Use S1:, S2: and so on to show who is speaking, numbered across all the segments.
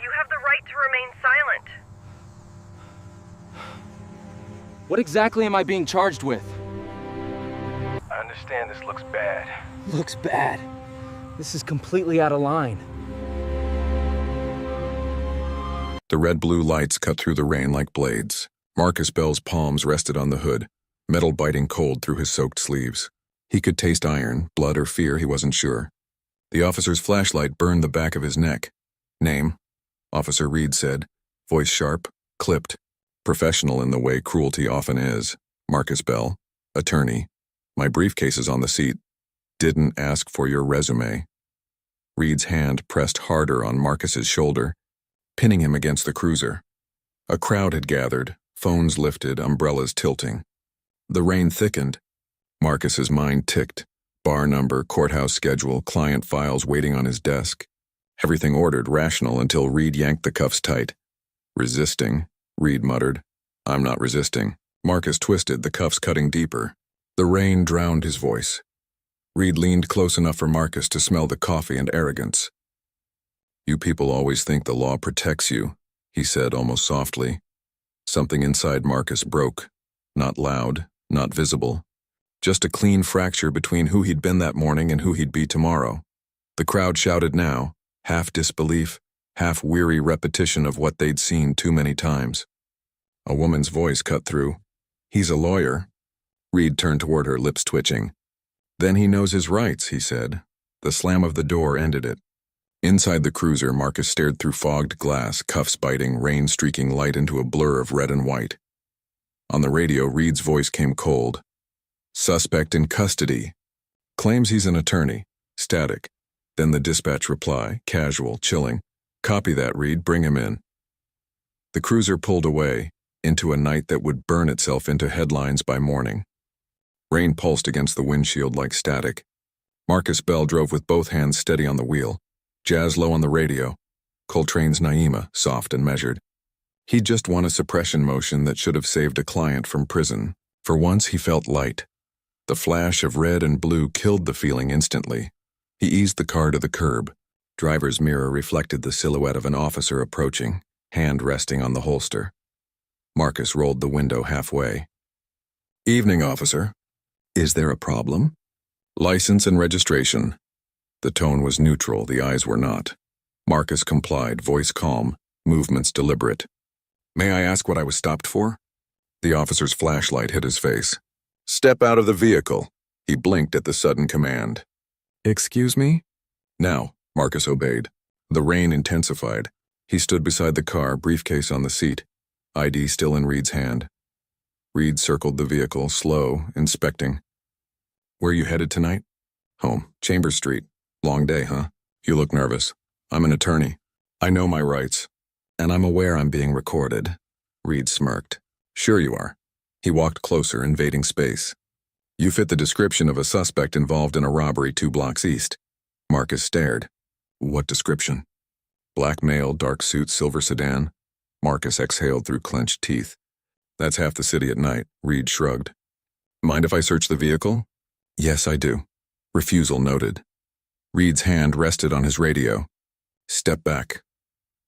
S1: You have the right to remain silent.
S2: What exactly am I being charged with?
S3: I understand this looks bad.
S2: Looks bad. This is completely out of line.
S4: The red-blue lights cut through the rain like blades. Marcus Bell's palms rested on the hood, metal biting cold through his soaked sleeves. He could taste iron, blood, or fear, he wasn't sure. The officer's flashlight burned the back of his neck. Name? Officer Reed said, voice sharp, clipped, professional in the way cruelty often is. Marcus Bell, attorney. My briefcase is on the seat. Didn't ask for your resume. Reed's hand pressed harder on Marcus's shoulder, pinning him against the cruiser. A crowd had gathered, phones lifted, umbrellas tilting. The rain thickened. Marcus's mind ticked. Bar number, courthouse schedule, client files waiting on his desk. Everything ordered, rational, until Reed yanked the cuffs tight. Resisting, Reed muttered. I'm not resisting. Marcus twisted, the cuffs cutting deeper. The rain drowned his voice. Reed leaned close enough for Marcus to smell the coffee and arrogance. You people always think the law protects you, he said almost softly. Something inside Marcus broke. Not loud, not visible. Just a clean fracture between who he'd been that morning and who he'd be tomorrow. The crowd shouted now, half disbelief, half weary repetition of what they'd seen too many times. A woman's voice cut through. He's a lawyer. Reed turned toward her, lips twitching. Then he knows his rights, he said. The slam of the door ended it. Inside the cruiser, Marcus stared through fogged glass, cuffs biting, rain streaking light into a blur of red and white. On the radio, Reed's voice came cold. Suspect in custody. Claims he's an attorney. Static. Then the dispatch reply, casual, chilling. Copy that, Reed, bring him in. The cruiser pulled away, into a night that would burn itself into headlines by morning. Rain pulsed against the windshield like static. Marcus Bell drove with both hands steady on the wheel. Jazz low on the radio. Coltrane's Naima, soft and measured. He'd just won a suppression motion that should have saved a client from prison. For once, he felt light. The flash of red and blue killed the feeling instantly. He eased the car to the curb. Driver's mirror reflected the silhouette of an officer approaching, hand resting on the holster. Marcus rolled the window halfway. Evening, officer. Is there a problem? License and registration. The tone was neutral, the eyes were not. Marcus complied, voice calm, movements deliberate. May I ask what I was stopped for? The officer's flashlight hit his face. Step out of the vehicle. He blinked at the sudden command. Excuse me? Now, Marcus obeyed. The rain intensified. He stood beside the car, briefcase on the seat, ID still in Reed's hand. Reed circled the vehicle, slow, inspecting. Where you headed tonight? Home, Chambers Street. Long day, huh? You look nervous. I'm an attorney. I know my rights. And I'm aware I'm being recorded. Reed smirked. Sure you are. He walked closer, invading space. You fit the description of a suspect involved in a robbery 2 blocks east. Marcus stared. What description? Black male, dark suit, silver sedan. Marcus exhaled through clenched teeth. That's half the city at night, Reed shrugged. Mind if I search the vehicle? Yes, I do. Refusal noted. Reed's hand rested on his radio. Step back.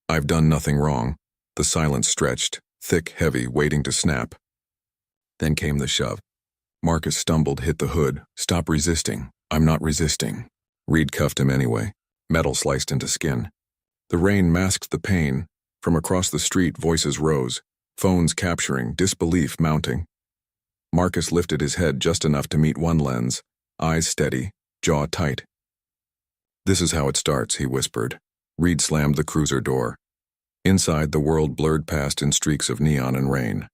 S4: I've done nothing wrong. The silence stretched, thick, heavy, waiting to snap. Then came the shove. Marcus stumbled, hit the hood. Stop resisting. I'm not resisting. Reed cuffed him anyway. Metal sliced into skin. The rain masked the pain. From across the street, voices rose. Phones capturing, disbelief mounting. Marcus lifted his head just enough to meet one lens. Eyes steady, jaw tight. This is how it starts, he whispered. Reed slammed the cruiser door. Inside, the world blurred past in streaks of neon and rain.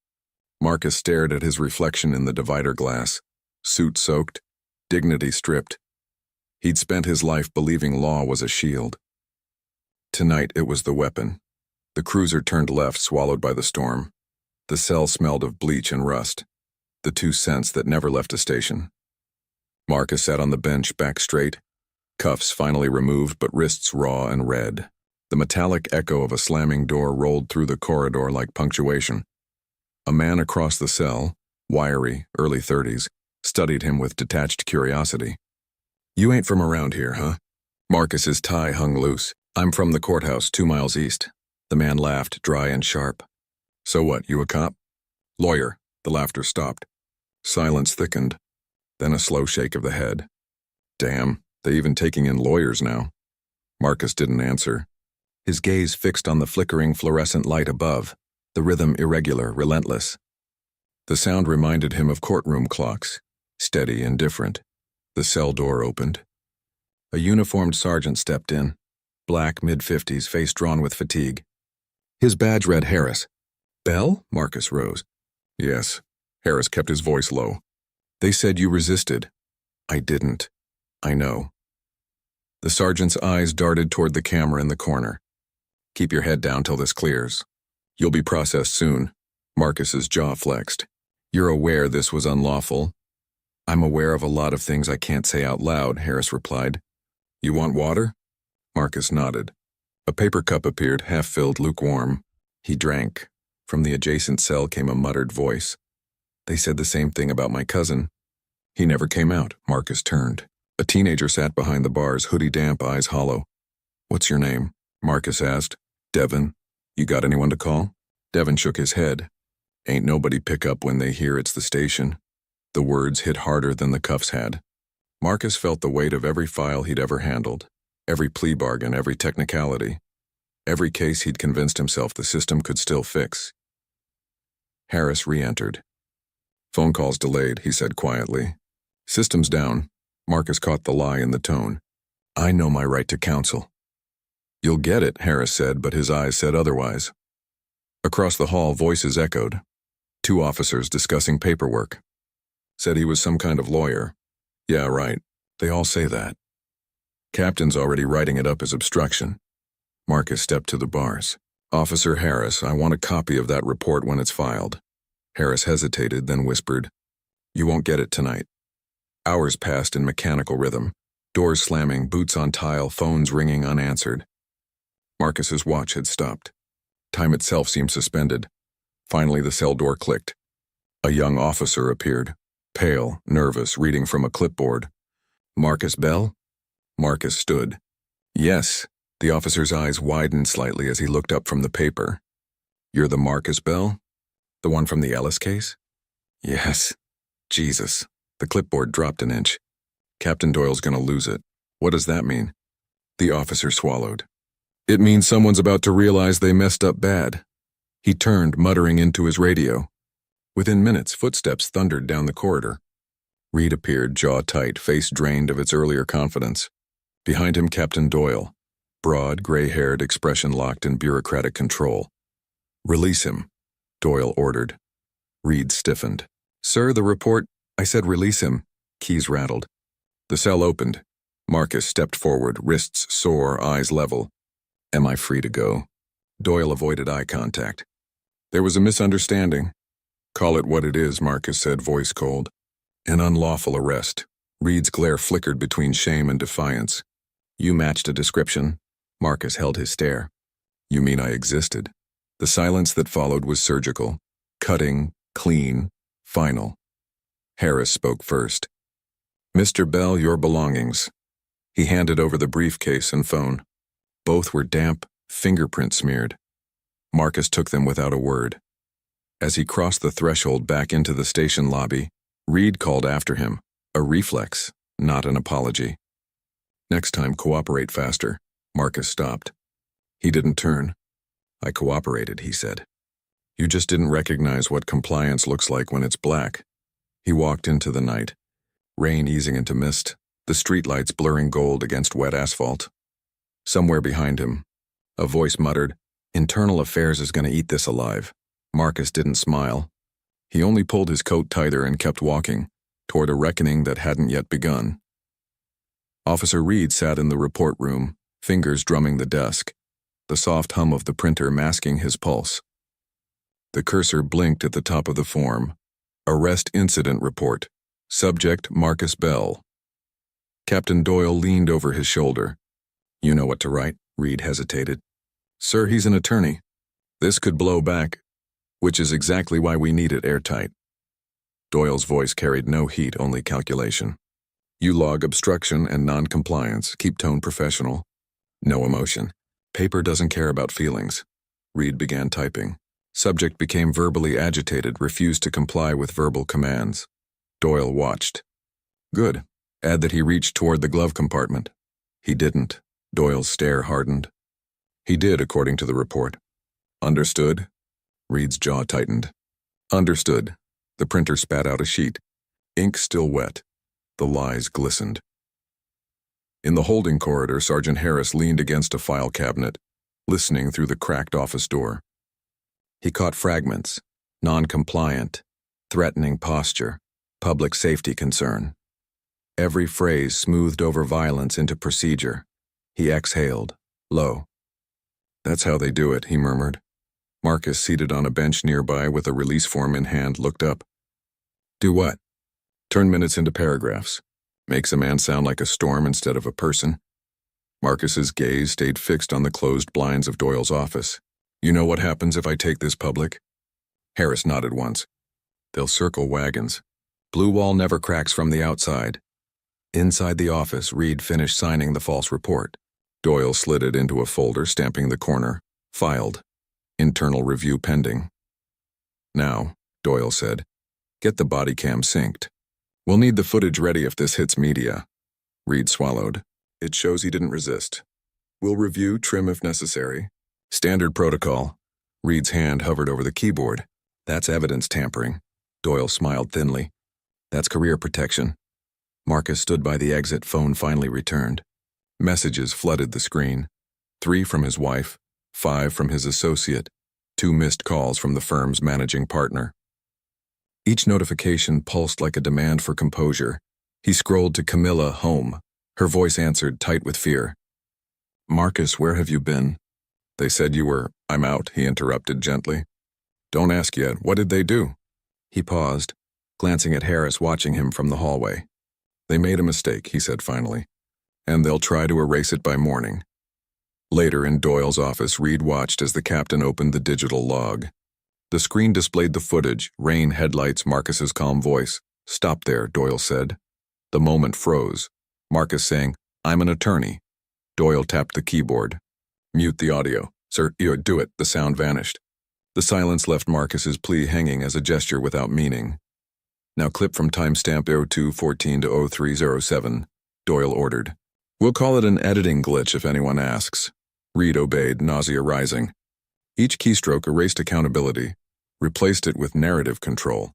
S4: Marcus stared at his reflection in the divider glass. Suit soaked, dignity stripped. He'd spent his life believing law was a shield. Tonight, it was the weapon. The cruiser turned left, swallowed by the storm. The cell smelled of bleach and rust. The 2 scents that never left a station. Marcus sat on the bench, back straight. Cuffs finally removed, but wrists raw and red. The metallic echo of a slamming door rolled through the corridor like punctuation. A man across the cell, wiry, early 30s, studied him with detached curiosity. You ain't from around here, huh? Marcus's tie hung loose. I'm from the courthouse 2 miles east. The man laughed, dry and sharp. So what, you a cop? Lawyer. The laughter stopped. Silence thickened. Then a slow shake of the head. Damn, they even taking in lawyers now. Marcus didn't answer. His gaze fixed on the flickering fluorescent light above, the rhythm irregular, relentless. The sound reminded him of courtroom clocks, steady and different. The cell door opened. A uniformed sergeant stepped in, black, mid-50s, face drawn with fatigue. His badge read Harris. Bell? Marcus rose. Yes. Harris kept his voice low. They said you resisted. I didn't. I know. The sergeant's eyes darted toward the camera in the corner. Keep your head down till this clears. You'll be processed soon. Marcus's jaw flexed. You're aware this was unlawful? I'm aware of a lot of things I can't say out loud, Harris replied. You want water? Marcus nodded. A paper cup appeared, half-filled, lukewarm. He drank. From the adjacent cell came a muttered voice. They said the same thing about my cousin. He never came out. Marcus turned. A teenager sat behind the bars, hoodie damp, eyes hollow. What's your name? Marcus asked. Devin. You got anyone to call? Devin shook his head. Ain't nobody pick up when they hear it's the station. The words hit harder than the cuffs had. Marcus felt the weight of every file he'd ever handled, every plea bargain, every technicality, every case he'd convinced himself the system could still fix. Harris re-entered. Phone calls delayed, he said quietly. System's down. Marcus caught the lie in the tone. I know my right to counsel. You'll get it, Harris said, but his eyes said otherwise. Across the hall, voices echoed. 2 officers discussing paperwork. Said he was some kind of lawyer. Yeah, right. They all say that. Captain's already writing it up as obstruction. Marcus stepped to the bars. Officer Harris, I want a copy of that report when it's filed. Harris hesitated, then whispered, You won't get it tonight. Hours passed in mechanical rhythm. Doors slamming, boots on tile, phones ringing unanswered. Marcus's watch had stopped. Time itself seemed suspended. Finally, the cell door clicked. A young officer appeared, pale, nervous, reading from a clipboard. Marcus Bell? Marcus stood. Yes. The officer's eyes widened slightly as he looked up from the paper. You're the Marcus Bell? The one from the Ellis case? Yes. Jesus. The clipboard dropped an inch. Captain Doyle's gonna lose it. What does that mean? The officer swallowed. It means someone's about to realize they messed up bad. He turned, muttering into his radio. Within minutes, footsteps thundered down the corridor. Reed appeared, jaw tight, face drained of its earlier confidence. Behind him, Captain Doyle. Broad, gray-haired, expression locked in bureaucratic control. Release him, Doyle ordered. Reed stiffened. Sir, the report... I said release him. Keys rattled. The cell opened. Marcus stepped forward, wrists sore, eyes level. Am I free to go? Doyle avoided eye contact. There was a misunderstanding. Call it what it is, Marcus said, voice cold. An unlawful arrest. Reed's glare flickered between shame and defiance. You matched a description. Marcus held his stare. You mean I existed? The silence that followed was surgical. Cutting, clean, final. Harris spoke first. Mr. Bell, your belongings. He handed over the briefcase and phone. Both were damp, fingerprint smeared. Marcus took them without a word. As he crossed the threshold back into the station lobby, Reed called after him, a reflex, not an apology. Next time, cooperate faster. Marcus stopped. He didn't turn. I cooperated, he said. You just didn't recognize what compliance looks like when it's black. He walked into the night. Rain easing into mist, the streetlights blurring gold against wet asphalt. Somewhere behind him, a voice muttered, Internal Affairs is going to eat this alive. Marcus didn't smile. He only pulled his coat tighter and kept walking, toward a reckoning that hadn't yet begun. Officer Reed sat in the report room, fingers drumming the desk, the soft hum of the printer masking his pulse. The cursor blinked at the top of the form. Arrest Incident Report. Subject Marcus Bell. Captain Doyle leaned over his shoulder. You know what to write, Reed hesitated. Sir, he's an attorney. This could blow back, which is exactly why we need it airtight. Doyle's voice carried no heat, only calculation. You log obstruction and non-compliance, keep tone professional. No emotion. Paper doesn't care about feelings. Reed began typing. Subject became verbally agitated, refused to comply with verbal commands. Doyle watched. Good. Add that he reached toward the glove compartment. He didn't. Doyle's stare hardened. He did, according to the report. Understood? Reed's jaw tightened. Understood. The printer spat out a sheet. Ink still wet. The lies glistened. In the holding corridor, Sergeant Harris leaned against a file cabinet, listening through the cracked office door. He caught fragments: non-compliant, threatening posture, public safety concern. Every phrase smoothed over violence into procedure. He exhaled, low. That's how they do it, he murmured. Marcus, seated on a bench nearby with a release form in hand, looked up. Do what? Turn minutes into paragraphs. Makes a man sound like a storm instead of a person. Marcus's gaze stayed fixed on the closed blinds of Doyle's office. You know what happens if I take this public? Harris nodded once. They'll circle wagons. Blue wall never cracks from the outside. Inside the office, Reed finished signing the false report. Doyle slid it into a folder, stamping the corner. Filed. Internal review pending. Now, Doyle said, get the body cam synced. We'll need the footage ready if this hits media. Reed swallowed. It shows he didn't resist. We'll review, trim if necessary. Standard protocol. Reed's hand hovered over the keyboard. That's evidence tampering. Doyle smiled thinly. That's career protection. Marcus stood by the exit. Phone finally returned. Messages flooded the screen. 3 from his wife, 5 from his associate, 2 missed calls from the firm's managing partner. Each notification pulsed like a demand for composure. He scrolled to Camilla, home. Her voice answered, tight with fear. Marcus, where have you been? They said you were. I'm out, he interrupted gently. Don't ask yet. What did they do? He paused, glancing at Harris watching him from the hallway. They made a mistake, he said finally, and they'll try to erase it by morning. Later in Doyle's office, Reed watched as the captain opened the digital log. The screen displayed the footage, rain, headlights, Marcus's calm voice. Stop there, Doyle said. The moment froze. Marcus saying, I'm an attorney. Doyle tapped the keyboard. Mute the audio. Sir, you do it. The sound vanished. The silence left Marcus's plea hanging as a gesture without meaning. Now clip from timestamp 02:14 to 03:07, Doyle ordered. We'll call it an editing glitch if anyone asks. Reed obeyed, nausea rising. Each keystroke erased accountability, replaced it with narrative control.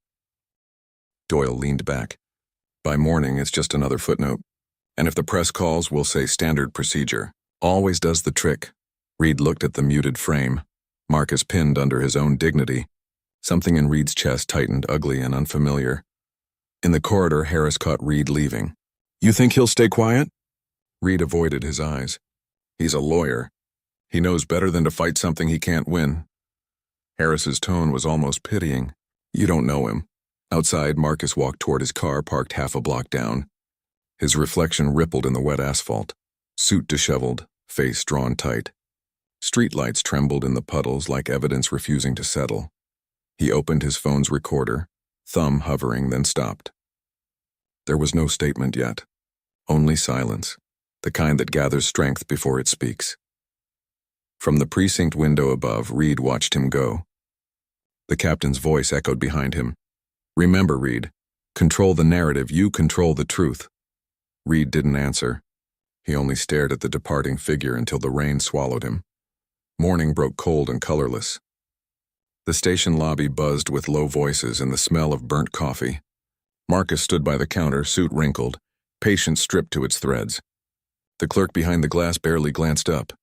S4: Doyle leaned back. By morning, it's just another footnote. And if the press calls, we'll say standard procedure. Always does the trick. Reed looked at the muted frame. Marcus pinned under his own dignity. Something in Reed's chest tightened, ugly and unfamiliar. In the corridor, Harris caught Reed leaving. You think he'll stay quiet? Reed avoided his eyes. He's a lawyer. He knows better than to fight something he can't win. Harris's tone was almost pitying. You don't know him. Outside, Marcus walked toward his car parked half a block down. His reflection rippled in the wet asphalt. Suit disheveled, face drawn tight. Streetlights trembled in the puddles like evidence refusing to settle. He opened his phone's recorder, thumb hovering, then stopped. There was no statement yet. Only silence, the kind that gathers strength before it speaks. From the precinct window above, Reed watched him go. The captain's voice echoed behind him. Remember, Reed, control the narrative, you control the truth. Reed didn't answer. He only stared at the departing figure until the rain swallowed him. Morning broke cold and colorless. The station lobby buzzed with low voices and the smell of burnt coffee. Marcus stood by the counter, suit wrinkled, patience stripped to its threads. The clerk behind the glass barely glanced up.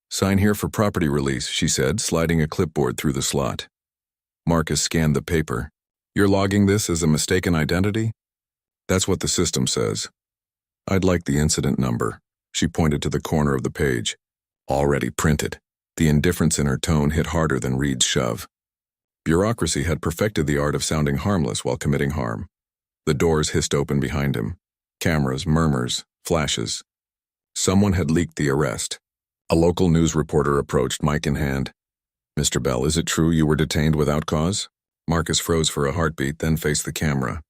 S4: Sign here for property release, she said, sliding a clipboard through the slot. Marcus scanned the paper. You're logging this as a mistaken identity? That's what the system says. I'd like the incident number. She pointed to the corner of the page. Already printed. The indifference in her tone hit harder than Reed's shove. Bureaucracy had perfected the art of sounding harmless while committing harm. The doors hissed open behind him. Cameras, murmurs, flashes. Someone had leaked the arrest. A local news reporter approached, mic in hand. Mr. Bell, is it true you were detained without cause? Marcus froze for a heartbeat, then faced the camera.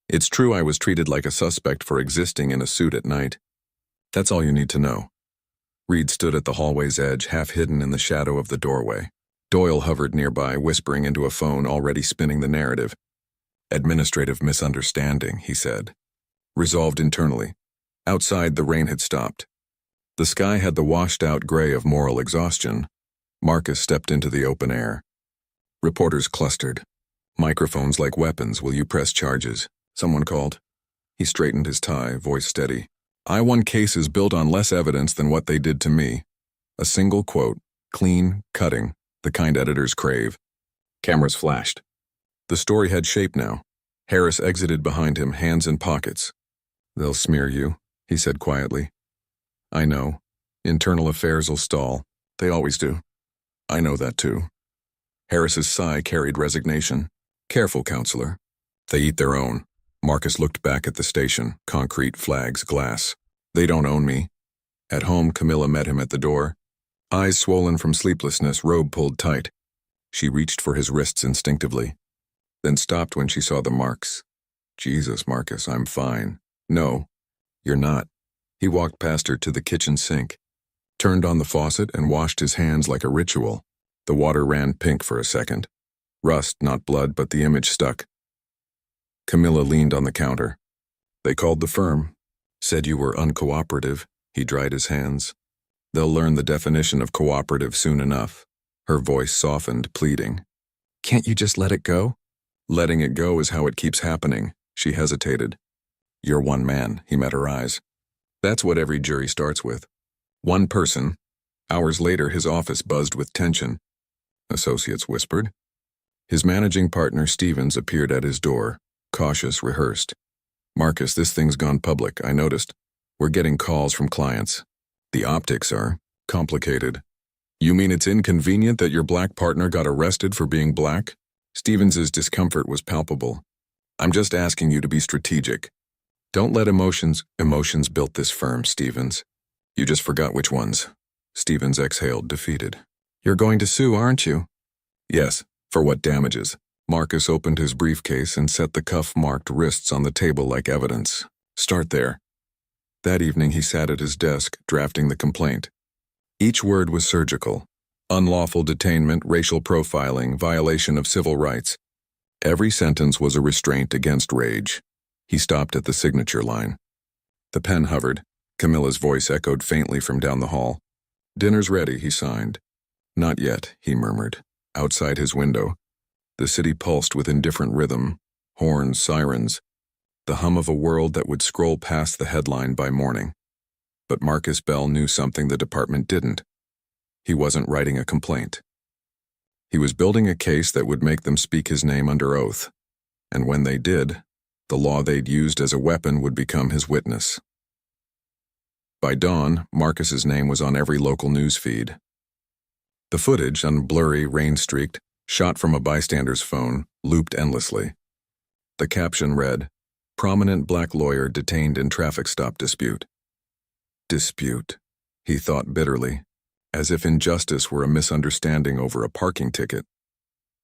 S4: It's true I was treated like a suspect for existing in a suit at night. That's all you need to know. Reed stood at the hallway's edge, half hidden in the shadow of the doorway. Doyle hovered nearby, whispering into a phone already spinning the narrative. Administrative misunderstanding, he said. Resolved internally. Outside, the rain had stopped. The sky had the washed-out gray of moral exhaustion. Marcus stepped into the open air. Reporters clustered. Microphones like weapons. Will you press charges? Someone called. He straightened his tie, voice steady. I won cases built on less evidence than what they did to me. A single quote. Clean, cutting, the kind editors crave. Cameras flashed. The story had shape now. Harris exited behind him, hands in pockets. They'll smear you, he said quietly. I know. Internal affairs will stall. They always do. I know that too. Harris's sigh carried resignation. Careful, counselor. They eat their own. Marcus looked back at the station, concrete, flags, glass. They don't own me. At home, Camilla met him at the door. Eyes swollen from sleeplessness, robe pulled tight. She reached for his wrists instinctively, then stopped when she saw the marks. Jesus, Marcus, I'm fine. No, you're not. He walked past her to the kitchen sink, turned on the faucet and washed his hands like a ritual. The water ran pink for a second. Rust, not blood, but the image stuck. Camilla leaned on the counter. They called the firm. Said you were uncooperative. He dried his hands. They'll learn the definition of cooperative soon enough. Her voice softened, pleading. Can't you just let it go? Letting it go is how it keeps happening. She hesitated. You're one man, he met her eyes. That's what every jury starts with. One person. Hours later, his office buzzed with tension. Associates whispered. His managing partner, Stevens, appeared at his door, cautious, rehearsed. Marcus, this thing's gone public, I noticed. We're getting calls from clients. The optics are complicated. You mean it's inconvenient that your black partner got arrested for being black? Stevens's discomfort was palpable. I'm just asking you to be strategic. Don't let emotions built this firm, Stevens. You just forgot which ones. Stevens exhaled, defeated. You're going to sue, aren't you? Yes, for what damages? Marcus opened his briefcase and set the cuff-marked wrists on the table like evidence. Start there. That evening he sat at his desk, drafting the complaint. Each word was surgical. Unlawful detainment, racial profiling, violation of civil rights. Every sentence was a restraint against rage. He stopped at the signature line. The pen hovered. Camilla's voice echoed faintly from down the hall. Dinner's ready, he signed. Not yet, he murmured. Outside his window, the city pulsed with indifferent rhythm, horns, sirens, the hum of a world that would scroll past the headline by morning. But Marcus Bell knew something the department didn't. He wasn't writing a complaint. He was building a case that would make them speak his name under oath. And when they did, the law they'd used as a weapon would become his witness. By dawn, Marcus's name was on every local news feed. The footage, on blurry, rain-streaked, shot from a bystander's phone, looped endlessly. The caption read, Prominent black lawyer detained in traffic stop dispute. Dispute, he thought bitterly, as if injustice were a misunderstanding over a parking ticket.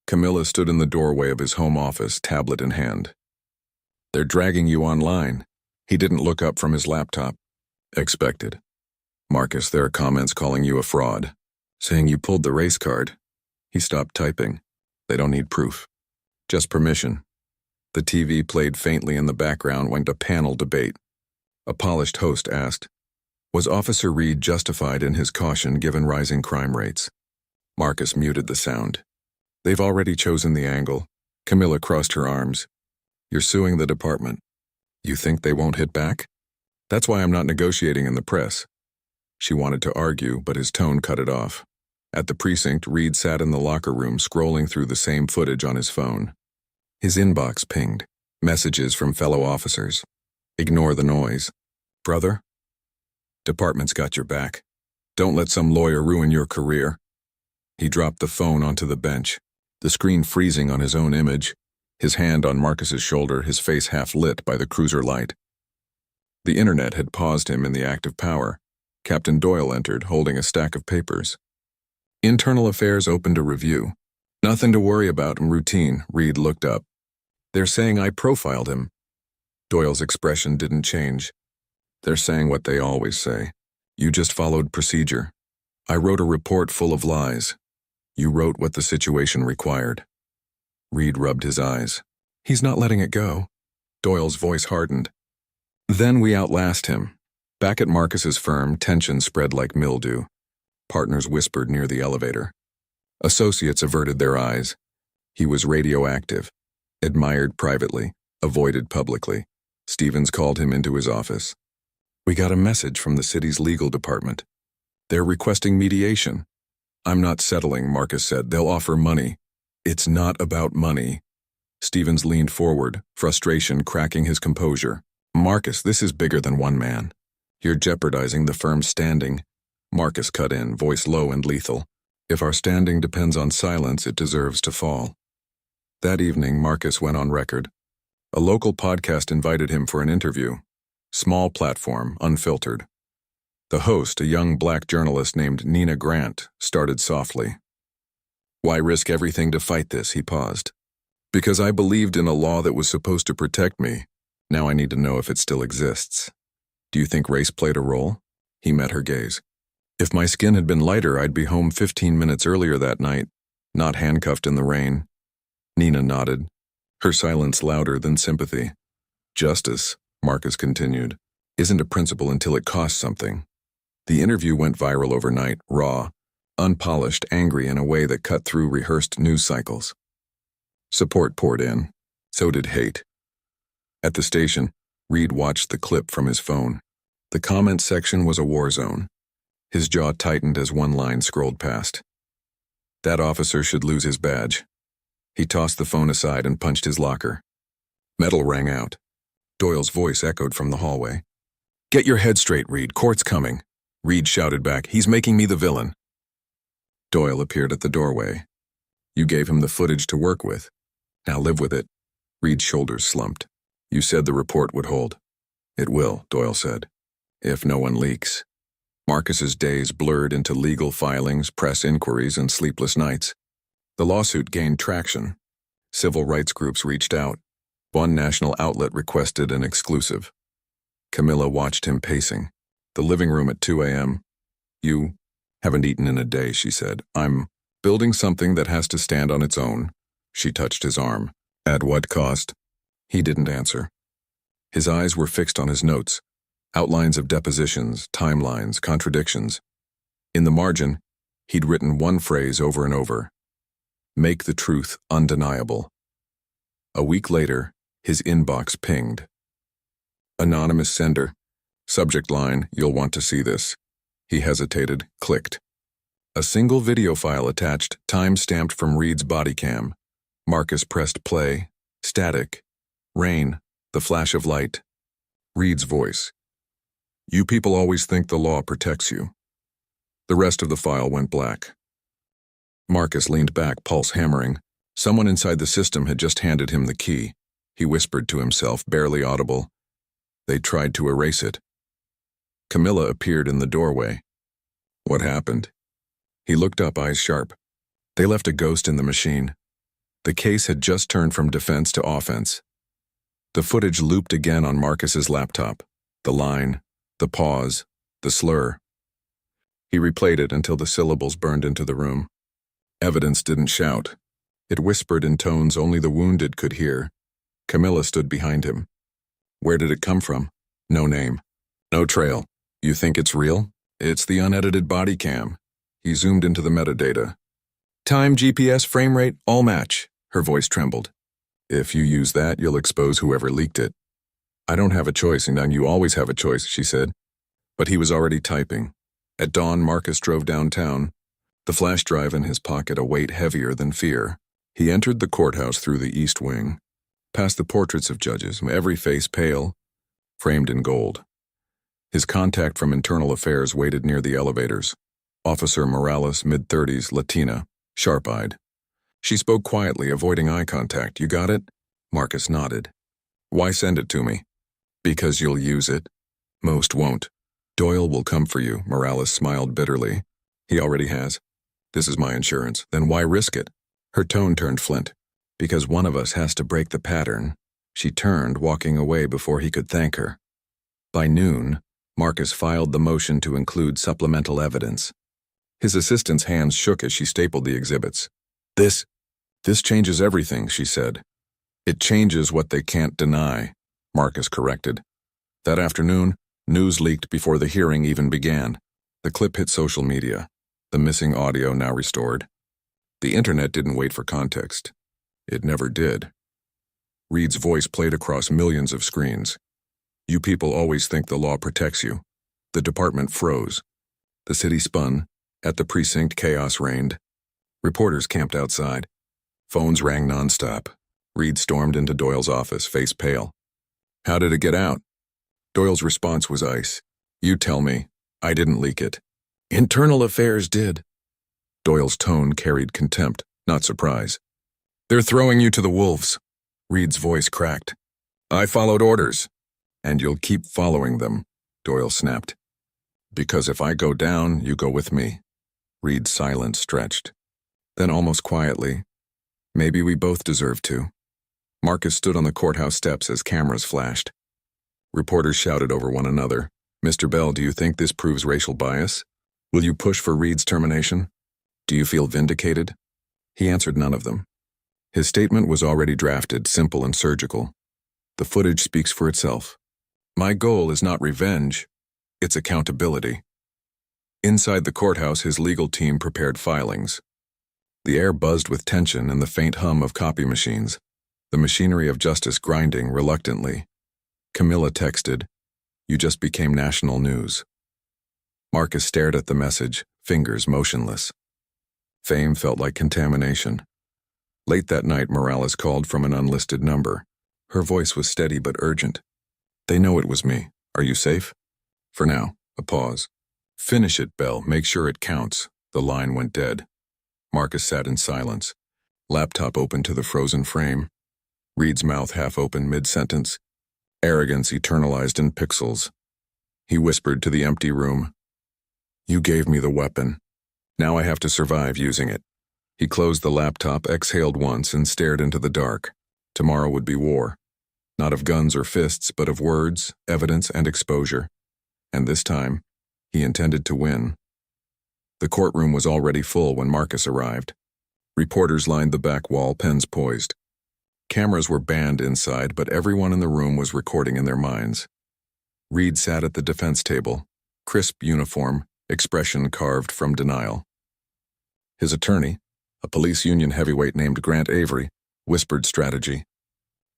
S4: Camilla stood in the doorway of his home office, tablet in hand. They're dragging you online. He didn't look up from his laptop. Expected. Marcus, there are comments calling you a fraud, saying you pulled the race card. He stopped typing. They don't need proof. Just permission. The TV played faintly in the background went a panel debate. A polished host asked, Was Officer Reed justified in his caution given rising crime rates? Marcus muted the sound. They've already chosen the angle. Camilla crossed her arms. You're suing the department. You think they won't hit back? That's why I'm not negotiating in the press. She wanted to argue, but his tone cut it off. At the precinct, Reed sat in the locker room scrolling through the same footage on his phone. His inbox pinged. Messages from fellow officers. Ignore the noise. Brother? Department's got your back. Don't let some lawyer ruin your career. He dropped the phone onto the bench, the screen freezing on his own image, his hand on Marcus's shoulder, his face half lit by the cruiser light. The internet had paused him in the act of power. Captain Doyle entered, holding a stack of papers. Internal Affairs opened a review. Nothing to worry about in routine, Reed looked up. They're saying I profiled him. Doyle's expression didn't change. They're saying what they always say. You just followed procedure. I wrote a report full of lies. You wrote what the situation required. Reed rubbed his eyes. He's not letting it go. Doyle's voice hardened. Then we outlast him. Back at Marcus's firm, tension spread like mildew. Partners whispered near the elevator. Associates averted their eyes. He was radioactive. Admired privately, avoided publicly. Stevens called him into his office. We got a message from the city's legal department. They're requesting mediation. I'm not settling, Marcus said. They'll offer money. It's not about money. Stevens leaned forward, frustration cracking his composure. Marcus, this is bigger than one man. You're jeopardizing the firm's standing. Marcus cut in, voice low and lethal. If our standing depends on silence, it deserves to fall. That evening, Marcus went on record. A local podcast invited him for an interview. Small platform, unfiltered. The host, a young black journalist named Nina Grant, started softly. Why risk everything to fight this? He paused. Because I believed in a law that was supposed to protect me. Now I need to know if it still exists. Do you think race played a role? He met her gaze. If my skin had been lighter, I'd be home 15 minutes earlier that night, not handcuffed in the rain. Nina nodded, her silence louder than sympathy. Justice, Marcus continued, isn't a principle until it costs something. The interview went viral overnight, raw, unpolished, angry in a way that cut through rehearsed news cycles. Support poured in. So did hate. At the station, Reed watched the clip from his phone. The comment section was a war zone. His jaw tightened as one line scrolled past. That officer should lose his badge. He tossed the phone aside and punched his locker. Metal rang out. Doyle's voice echoed from the hallway. Get your head straight, Reed. Court's coming. Reed shouted back, he's making me the villain. Doyle appeared at the doorway. You gave him the footage to work with. Now live with it. Reed's shoulders slumped. You said the report would hold. It will, Doyle said. If no one leaks. Marcus's days blurred into legal filings, press inquiries, and sleepless nights. The lawsuit gained traction. Civil rights groups reached out. One national outlet requested an exclusive. Camilla watched him pacing. The living room at 2 a.m. You haven't eaten in a day, she said. I'm building something that has to stand on its own. She touched his arm. At what cost? He didn't answer. His eyes were fixed on his notes. Outlines of depositions, timelines, contradictions. In the margin, he'd written one phrase over and over. Make the truth undeniable. A week later, his inbox pinged. Anonymous sender. Subject line, you'll want to see this. He hesitated, clicked. A single video file attached, time-stamped from Reed's body cam. Marcus pressed play. Static. Rain. The flash of light. Reed's voice. You people always think the law protects you. The rest of the file went black. Marcus leaned back, pulse hammering. Someone inside the system had just handed him the key. He whispered to himself, barely audible. They tried to erase it. Camilla appeared in the doorway. What happened? He looked up, eyes sharp. They left a ghost in the machine. The case had just turned from defense to offense. The footage looped again on Marcus's laptop. The line, the pause, the slur. He replayed it until the syllables burned into the room. Evidence didn't shout. It whispered in tones only the wounded could hear. Camilla stood behind him. Where did it come from? No name. No trail. You think it's real? It's the unedited body cam. He zoomed into the metadata. Time, GPS, frame rate, all match. Her voice trembled. If you use that, you'll expose whoever leaked it. I don't have a choice, and you always have a choice, she said. But he was already typing. At dawn, Marcus drove downtown, the flash drive in his pocket a weight heavier than fear. He entered the courthouse through the east wing, past the portraits of judges, every face pale, framed in gold. His contact from Internal Affairs waited near the elevators. Officer Morales, mid-30s, Latina, sharp-eyed. She spoke quietly, avoiding eye contact. You got it? Marcus nodded. Why send it to me? Because you'll use it. Most won't. Doyle will come for you, Morales smiled bitterly. He already has. This is my insurance. Then why risk it? Her tone turned flint. Because one of us has to break the pattern. She turned, walking away before he could thank her. By noon, Marcus filed the motion to include supplemental evidence. His assistant's hands shook as she stapled the exhibits. This changes everything, she said. It changes what they can't deny, Marcus corrected. That afternoon, news leaked before the hearing even began. The clip hit social media, the missing audio now restored. The internet didn't wait for context. It never did. Reed's voice played across millions of screens. You people always think the law protects you. The department froze. The city spun. At the precinct, chaos reigned. Reporters camped outside. Phones rang nonstop. Reed stormed into Doyle's office, face pale. How did it get out? Doyle's response was ice. You tell me. I didn't leak it. Internal Affairs did. Doyle's tone carried contempt, not surprise. They're throwing you to the wolves. Reed's voice cracked. I followed orders. And you'll keep following them, Doyle snapped. Because if I go down, you go with me. Reed's silence stretched. Then almost quietly, maybe we both deserve to. Marcus stood on the courthouse steps as cameras flashed. Reporters shouted over one another. Mr. Bell, do you think this proves racial bias? Will you push for Reed's termination? Do you feel vindicated? He answered none of them. His statement was already drafted, simple and surgical. The footage speaks for itself. My goal is not revenge, it's accountability. Inside the courthouse, his legal team prepared filings. The air buzzed with tension and the faint hum of copy machines, the machinery of justice grinding reluctantly. Camilla texted, You just became national news. Marcus stared at the message, fingers motionless. Fame felt like contamination. Late that night, Morales called from an unlisted number. Her voice was steady but urgent. They know it was me. Are you safe? For now. A pause. Finish it, Bell. Make sure it counts. The line went dead. Marcus sat in silence. Laptop open to the frozen frame. Reed's mouth half open mid-sentence. Arrogance eternalized in pixels. He whispered to the empty room. You gave me the weapon. Now I have to survive using it. He closed the laptop, exhaled once, and stared into the dark. Tomorrow would be war. Not of guns or fists, but of words, evidence, and exposure. And this time, he intended to win. The courtroom was already full when Marcus arrived. Reporters lined the back wall, pens poised. Cameras were banned inside, but everyone in the room was recording in their minds. Reed sat at the defense table, crisp uniform, expression carved from denial. His attorney, a police union heavyweight named Grant Avery, whispered strategy.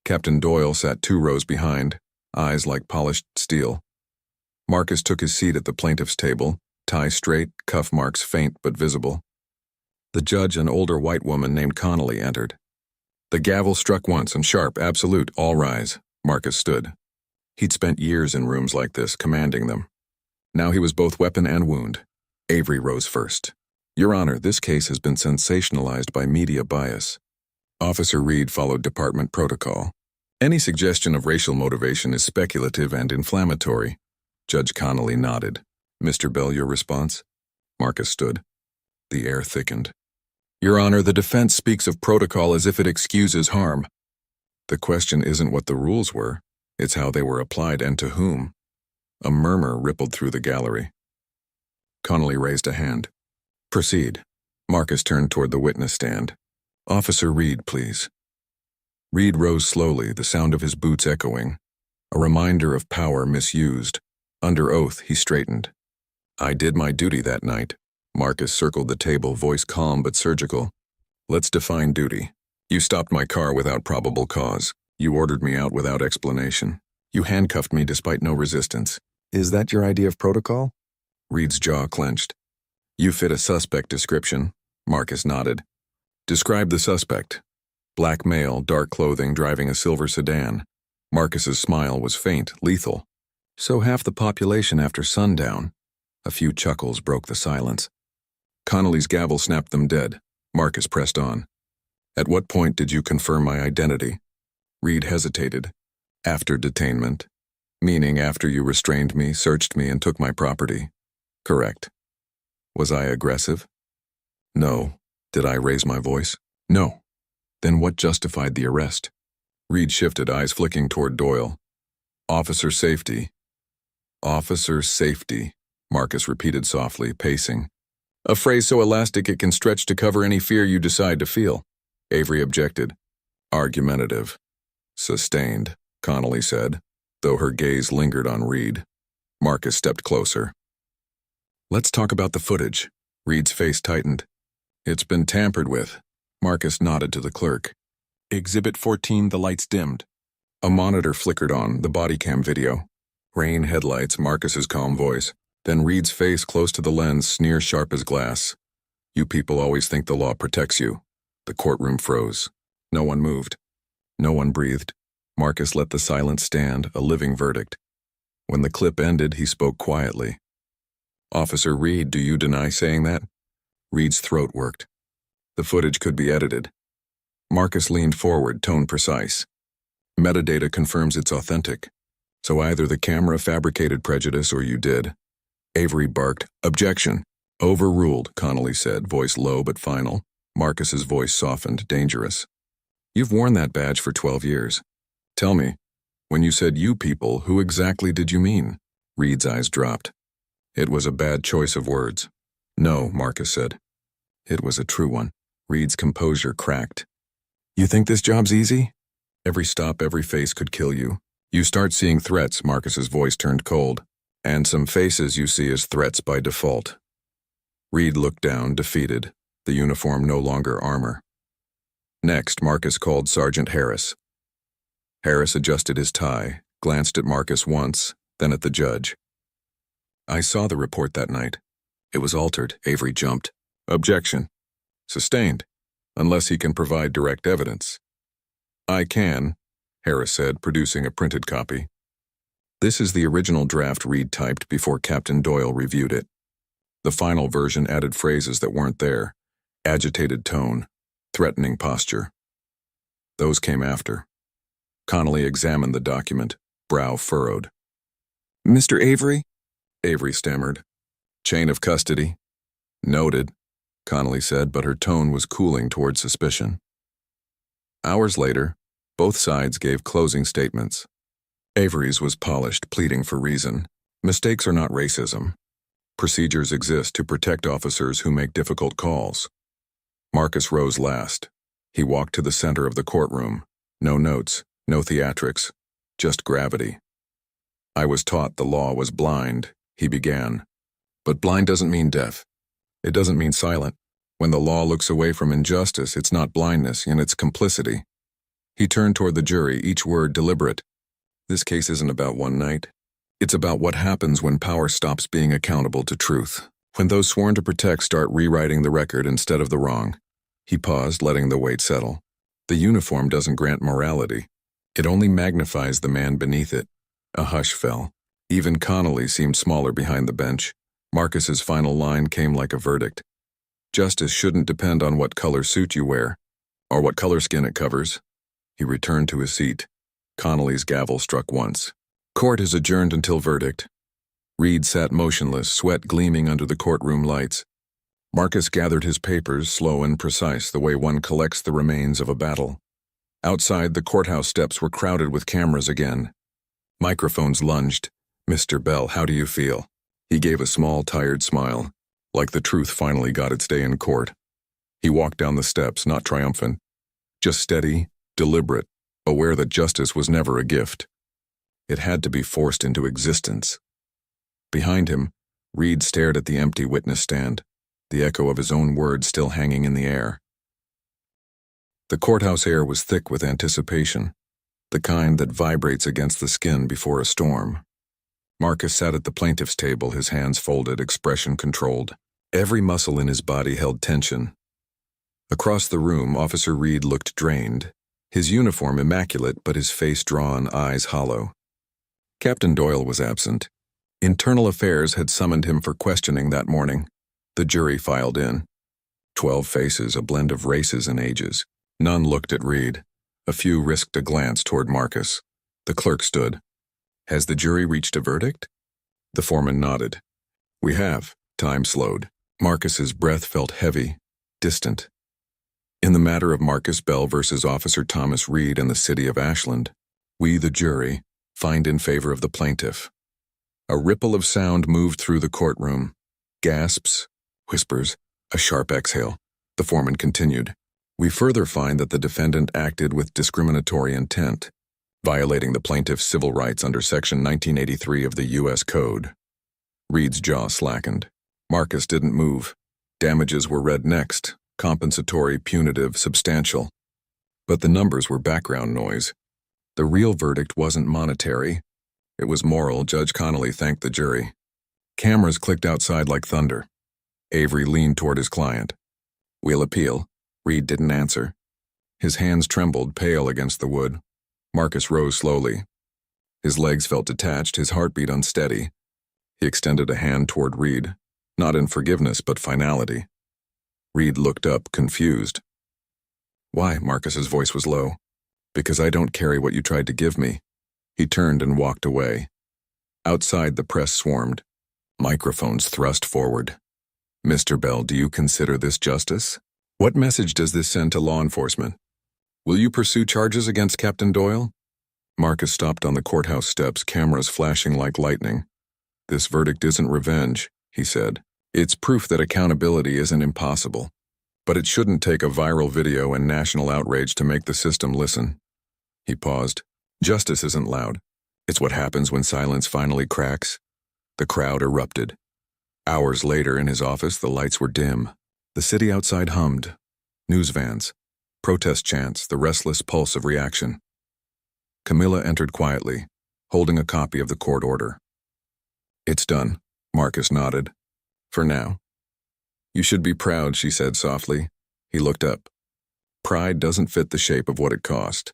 S4: Captain Doyle sat 2 rows behind, eyes like polished steel. Marcus took his seat at the plaintiff's table, tie straight, cuff marks faint but visible. The judge, an older white woman named Connolly, entered. The gavel struck once and sharp, absolute, all rise. Marcus stood. He'd spent years in rooms like this, commanding them. Now he was both weapon and wound. Avery rose first. Your Honor, this case has been sensationalized by media bias. Officer Reed followed department protocol. Any suggestion of racial motivation is speculative and inflammatory. Judge Connolly nodded. Mr. Bell, your response? Marcus stood. The air thickened. Your Honor, the defense speaks of protocol as if it excuses harm. The question isn't what the rules were, it's how they were applied and to whom. A murmur rippled through the gallery. Connolly raised a hand. Proceed. Marcus turned toward the witness stand. Officer Reed, please. Reed rose slowly, the sound of his boots echoing. A reminder of power misused. Under oath, he straightened. I did my duty that night. Marcus circled the table, voice calm but surgical. Let's define duty. You stopped my car without probable cause. You ordered me out without explanation. You handcuffed me despite no resistance. Is that your idea of protocol? Reed's jaw clenched. You fit a suspect description. Marcus nodded. Describe the suspect. Black male, dark clothing, driving a silver sedan. Marcus's smile was faint, lethal. So half the population after sundown. A few chuckles broke the silence. Connolly's gavel snapped them dead. Marcus pressed on. At what point did you confirm my identity? Reed hesitated. After detainment. Meaning after you restrained me, searched me, and took my property. Correct. Was I aggressive? No. Did I raise my voice? No. Then what justified the arrest? Reed shifted, eyes flicking toward Doyle. Officer safety. Officer safety, Marcus repeated softly, pacing. A phrase so elastic it can stretch to cover any fear you decide to feel. Avery objected. Argumentative. Sustained, Connolly said, though her gaze lingered on Reed. Marcus stepped closer. Let's talk about the footage. Reed's face tightened. It's been tampered with. Marcus nodded to the clerk. Exhibit 14, the lights dimmed. A monitor flickered on, the body cam video. Rain headlights, Marcus's calm voice. Then Reed's face close to the lens, sneer sharp as glass. You people always think the law protects you. The courtroom froze. No one moved. No one breathed. Marcus let the silence stand, a living verdict. When the clip ended, he spoke quietly. Officer Reed, do you deny saying that? Reed's throat worked. The footage could be edited. Marcus leaned forward, tone precise. Metadata confirms it's authentic. So either the camera fabricated prejudice or you did. Avery barked, objection. Overruled, Connolly said, voice low but final. Marcus's voice softened, dangerous. You've worn that badge for 12 years. Tell me, when you said you people, who exactly did you mean? Reed's eyes dropped. It was a bad choice of words. No, Marcus said. It was a true one. Reed's composure cracked. You think this job's easy? Every stop, every face could kill you. You start seeing threats, Marcus's voice turned cold. And some faces you see as threats by default. Reed looked down, defeated, the uniform no longer armor. Next, Marcus called Sergeant Harris. Harris adjusted his tie, glanced at Marcus once, then at the judge. I saw the report that night. It was altered, Avery jumped. Objection. Sustained, unless he can provide direct evidence. I can, Harris said, producing a printed copy. This is the original draft Reed typed before Captain Doyle reviewed it. The final version added phrases that weren't there. Agitated tone, threatening posture. Those came after. Connolly examined the document, brow furrowed. Mr. Avery? Avery stammered. Chain of custody. Noted, Connolly said, but her tone was cooling toward suspicion. Hours later, both sides gave closing statements. Avery's was polished, pleading for reason. Mistakes are not racism. Procedures exist to protect officers who make difficult calls. Marcus rose last. He walked to the center of the courtroom. No notes, no theatrics, just gravity. I was taught the law was blind, he began. But blind doesn't mean deaf. It doesn't mean silent. When the law looks away from injustice, it's not blindness, and it's complicity. He turned toward the jury, each word deliberate. This case isn't about one night. It's about what happens when power stops being accountable to truth, when those sworn to protect start rewriting the record instead of the wrong. He paused, letting the weight settle. The uniform doesn't grant morality. It only magnifies the man beneath it. A hush fell. Even Connolly seemed smaller behind the bench. Marcus's final line came like a verdict. Justice shouldn't depend on what color suit you wear, or what color skin it covers. He returned to his seat. Connolly's gavel struck once. Court is adjourned until verdict. Reed sat motionless, sweat gleaming under the courtroom lights. Marcus gathered his papers, slow and precise, the way one collects the remains of a battle. Outside, the courthouse steps were crowded with cameras again. Microphones lunged. Mr. Bell, how do you feel? He gave a small, tired smile, like the truth finally got its day in court. He walked down the steps, not triumphant, just steady, deliberate, aware that justice was never a gift. It had to be forced into existence. Behind him, Reed stared at the empty witness stand, the echo of his own words still hanging in the air. The courthouse air was thick with anticipation, the kind that vibrates against the skin before a storm. Marcus sat at the plaintiff's table, his hands folded, expression controlled. Every muscle in his body held tension. Across the room, Officer Reed looked drained, his uniform immaculate but his face drawn, eyes hollow. Captain Doyle was absent. Internal Affairs had summoned him for questioning that morning. The jury filed in. 12 faces, a blend of races and ages. None looked at Reed. A few risked a glance toward Marcus. The clerk stood. Has the jury reached a verdict? The foreman nodded. We have. Time slowed. Marcus's breath felt heavy, distant. In the matter of Marcus Bell versus Officer Thomas Reed and the city of Ashland, we, the jury, find in favor of the plaintiff. A ripple of sound moved through the courtroom. Gasps, whispers, A sharp exhale. The foreman continued. We further find that the defendant acted with discriminatory intent, violating the plaintiff's civil rights under Section 1983 of the U.S. Code. Reed's jaw slackened. Marcus didn't move. Damages were read next, compensatory, punitive, substantial. But the numbers were background noise. The real verdict wasn't monetary. It was moral. Judge Connolly thanked the jury. Cameras clicked outside like thunder. Avery leaned toward his client. We'll appeal. Reed didn't answer. His hands trembled, pale against the wood. Marcus rose slowly. His legs felt detached, his heartbeat unsteady. He extended a hand toward Reed, not in forgiveness but finality. Reed looked up, confused. Why? Marcus's voice was low. Because I don't carry what you tried to give me. He turned and walked away. Outside, the press swarmed. Microphones thrust forward. Mr. Bell, do you consider this justice? What message does this send to law enforcement? Will you pursue charges against Captain Doyle? Marcus stopped on the courthouse steps, cameras flashing like lightning. This verdict isn't revenge, he said. It's proof that accountability isn't impossible. But it shouldn't take a viral video and national outrage to make the system listen. He paused. Justice isn't loud. It's what happens when silence finally cracks. The crowd erupted. Hours later in his office, the lights were dim. The city outside hummed. News vans, protest chants, the restless pulse of reaction. Camilla entered quietly, holding a copy of the court order. It's done, Marcus nodded. For now. You should be proud, she said softly. He looked up. Pride doesn't fit the shape of what it cost.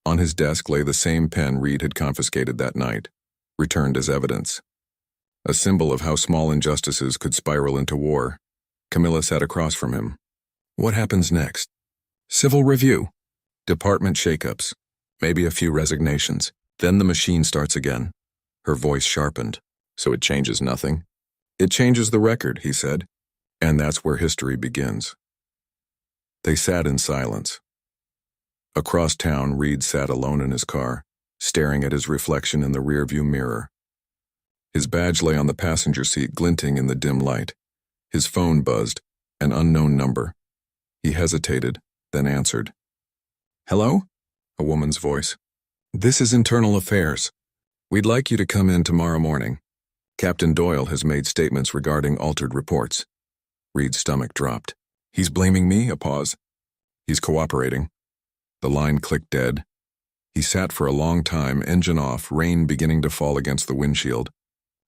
S4: On his desk lay the same pen Reed had confiscated that night, returned as evidence. A symbol of how small injustices could spiral into war. Camilla sat across from him. What happens next? Civil review. Department shakeups. Maybe a few resignations. Then the machine starts again. Her voice sharpened. So it changes nothing? It changes the record, he said. And that's where history begins. They sat in silence. Across town, Reed sat alone in his car, staring at his reflection in the rearview mirror. His badge lay on the passenger seat, glinting in the dim light. His phone buzzed, an unknown number. He hesitated, then answered. Hello? A woman's voice. This is Internal Affairs. We'd like you to come in tomorrow morning. Captain Doyle has made statements regarding altered reports. Reed's stomach dropped. He's blaming me? A pause. He's cooperating. The line clicked dead. He sat for a long time, engine off, rain beginning to fall against the windshield.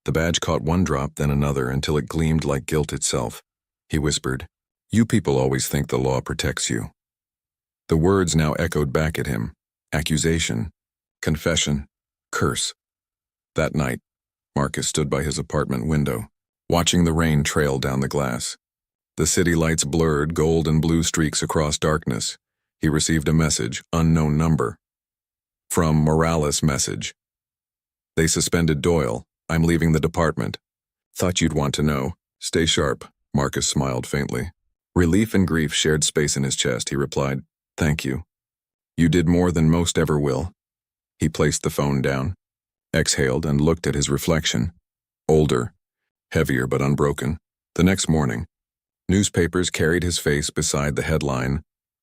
S4: The badge caught one drop, then another, until it gleamed like guilt itself. He whispered, You people always think the law protects you. The words now echoed back at him. Accusation, confession, curse. That night, Marcus stood by his apartment window, watching the rain trail down the glass. The city lights blurred, gold and blue streaks across darkness. He received a message, unknown number. From Morales message. They suspended Doyle. I'm leaving the department. Thought you'd want to know. Stay sharp. Marcus smiled faintly. Relief and grief shared space in his chest. He replied, Thank you. You did more than most ever will. He placed the phone down, exhaled and looked at his reflection. Older, heavier but unbroken. The next morning, newspapers carried his face beside the headline,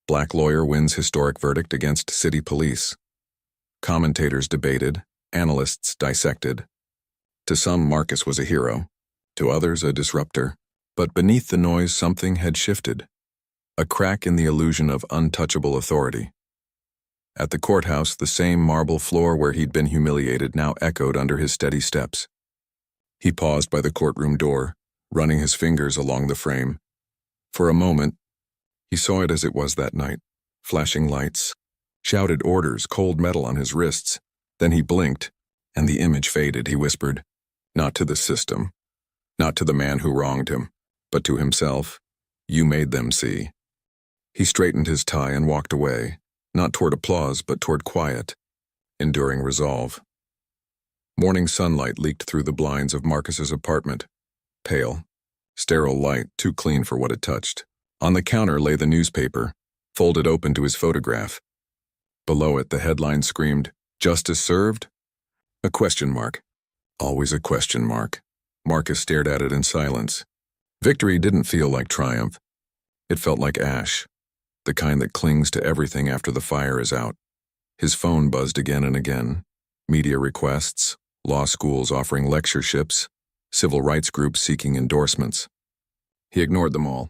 S4: Black lawyer wins historic verdict against city police. Commentators debated, analysts dissected. To some, Marcus was a hero. To others, a disruptor. But beneath the noise, something had shifted. A crack in the illusion of untouchable authority. At the courthouse, the same marble floor where he'd been humiliated now echoed under his steady steps. He paused by the courtroom door, running his fingers along the frame. For a moment, he saw it as it was that night. Flashing lights, shouted orders, cold metal on his wrists. Then he blinked, and the image faded. He whispered, Not to the system, not to the man who wronged him, but to himself. You made them see. He straightened his tie and walked away, not toward applause, but toward quiet, enduring resolve. Morning sunlight leaked through the blinds of Marcus's apartment. Pale, sterile light, too clean for what it touched. On the counter lay the newspaper, folded open to his photograph. Below it, the headline screamed, Justice served? A question mark. Always a question mark. Marcus stared at it in silence. Victory didn't feel like triumph. It felt like ash, the kind that clings to everything after the fire is out. His phone buzzed again and again. Media requests, law schools offering lectureships, civil rights groups seeking endorsements. He ignored them all.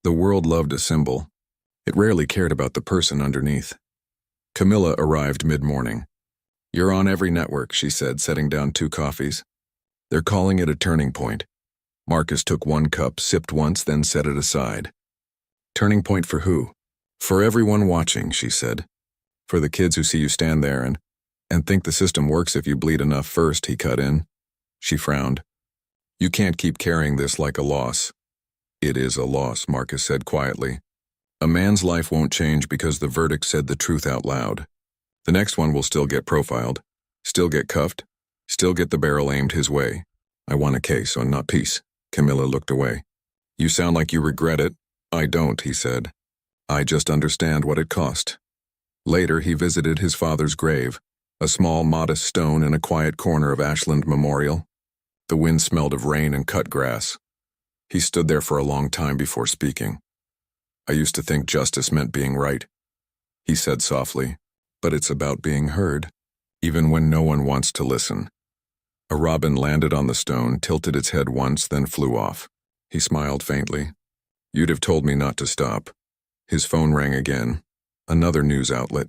S4: The world loved a symbol. It rarely cared about the person underneath. Camilla arrived mid-morning. "You're on every network," she said, setting down 2 coffees. "They're calling it a turning point." Marcus took 1 cup, sipped once, then set it aside. "Turning point for who?" "For everyone watching," she said. "For the kids who see you stand there and think the system works if you bleed enough first," he cut in. She frowned. "You can't keep carrying this like a loss." "It is a loss," Marcus said quietly. "A man's life won't change because the verdict said the truth out loud. The next one will still get profiled, still get cuffed, still get the barrel aimed his way. I want a case, or not peace." Camilla looked away. "You sound like you regret it." "I don't," he said. "I just understand what it cost." Later, he visited his father's grave, a small, modest stone in a quiet corner of Ashland Memorial. The wind smelled of rain and cut grass. He stood there for a long time before speaking. "I used to think justice meant being right," he said softly, "but it's about being heard, even when no one wants to listen." A robin landed on the stone, tilted its head once, then flew off. He smiled faintly. "You'd have told me not to stop." His phone rang again. Another news outlet.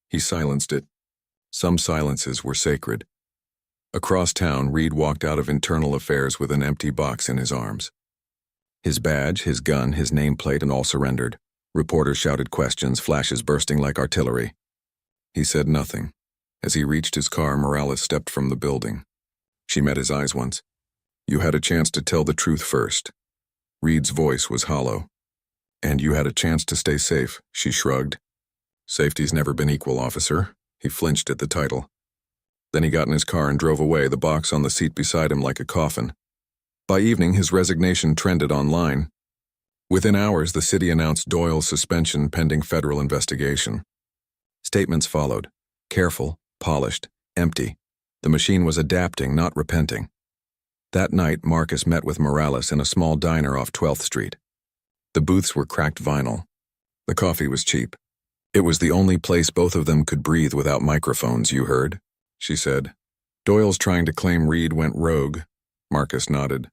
S4: He silenced it. Some silences were sacred. Across town, Reed walked out of internal affairs with an empty box in his arms. His badge, his gun, his nameplate, and all surrendered. Reporters shouted questions, flashes bursting like artillery. He said nothing. As he reached his car, Morales stepped from the building. She met his eyes once. "You had a chance to tell the truth first." Reed's voice was hollow. "And you had a chance to stay safe," she shrugged. "Safety's never been equal, officer." He flinched at the title. Then he got in his car and drove away, the box on the seat beside him like a coffin. By evening, his resignation trended online. Within hours, the city announced Doyle's suspension pending federal investigation. Statements followed. Careful, polished, empty. The machine was adapting, not repenting. That night, Marcus met with Morales in a small diner off 12th Street. The booths were cracked vinyl. The coffee was cheap. "It was the only place both of them could breathe without microphones, you heard?" she said. "Doyle's trying to claim Reed went rogue." Marcus nodded.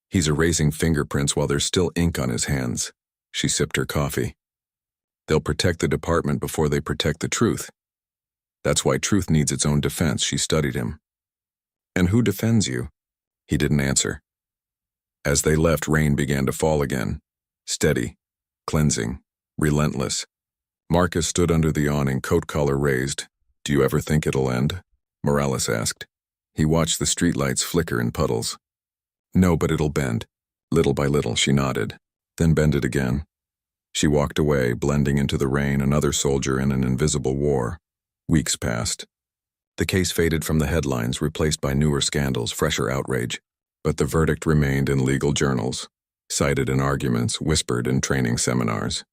S4: "He's erasing fingerprints while there's still ink on his hands." She sipped her coffee. "They'll protect the department before they protect the truth. That's why truth needs its own defense." She studied him. "And who defends you?" He didn't answer. As they left, rain began to fall again. Steady, cleansing, relentless. Marcus stood under the awning, coat collar raised. "Do you ever think it'll end?" Morales asked. He watched the streetlights flicker in puddles. "No, but it'll bend. Little by little," she nodded. "Then bend it again." She walked away, blending into the rain, another soldier in an invisible war. Weeks passed. The case faded from the headlines, replaced by newer scandals, fresher outrage. But the verdict remained in legal journals, cited in arguments, whispered in training seminars.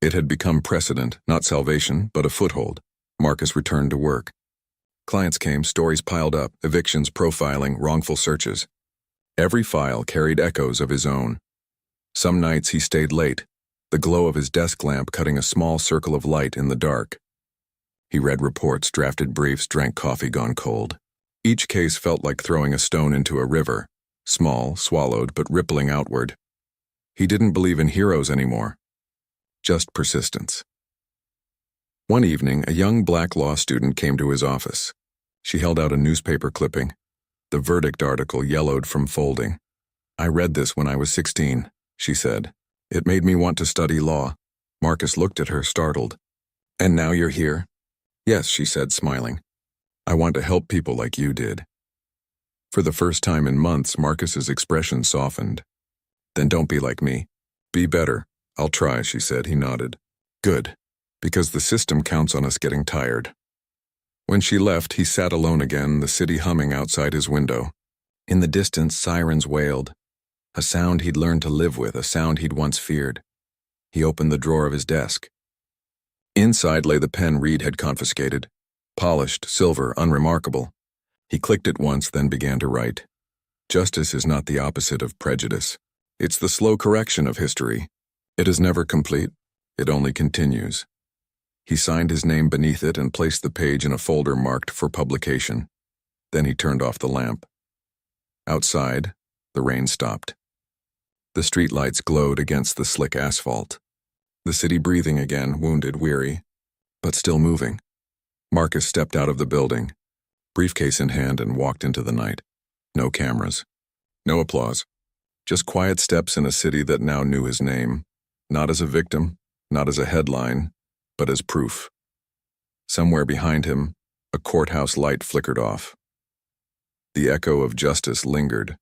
S4: It had become precedent, not salvation, but a foothold. Marcus returned to work. Clients came, stories piled up, evictions, profiling, wrongful searches. Every file carried echoes of his own. Some nights he stayed late, the glow of his desk lamp cutting a small circle of light in the dark. He read reports, drafted briefs, drank coffee gone cold. Each case felt like throwing a stone into a river, small, swallowed, but rippling outward. He didn't believe in heroes anymore, just persistence. One evening, a young black law student came to his office. She held out a newspaper clipping. The verdict article yellowed from folding. "I read this when I was 16, she said. "It made me want to study law." Marcus looked at her, startled. "And now you're here?" "Yes," she said, smiling. "I want to help people like you did." For the first time in months, Marcus's expression softened. "Then don't be like me. Be better." "I'll try," she said. He nodded. "Good. Because the system counts on us getting tired." When she left, he sat alone again, the city humming outside his window. In the distance, sirens wailed. A sound he'd learned to live with, a sound he'd once feared. He opened the drawer of his desk. Inside lay the pen Reed had confiscated. Polished, silver, unremarkable. He clicked it once, then began to write. Justice is not the opposite of prejudice. It's the slow correction of history. It is never complete. It only continues. He signed his name beneath it and placed the page in a folder marked for publication. Then he turned off the lamp. Outside, the rain stopped. The streetlights glowed against the slick asphalt. The city breathing again, wounded, weary, but still moving. Marcus stepped out of the building, briefcase in hand, and walked into the night. No cameras. No applause. Just quiet steps in a city that now knew his name, not as a victim, not as a headline, but as proof. Somewhere behind him, a courthouse light flickered off. The echo of justice lingered,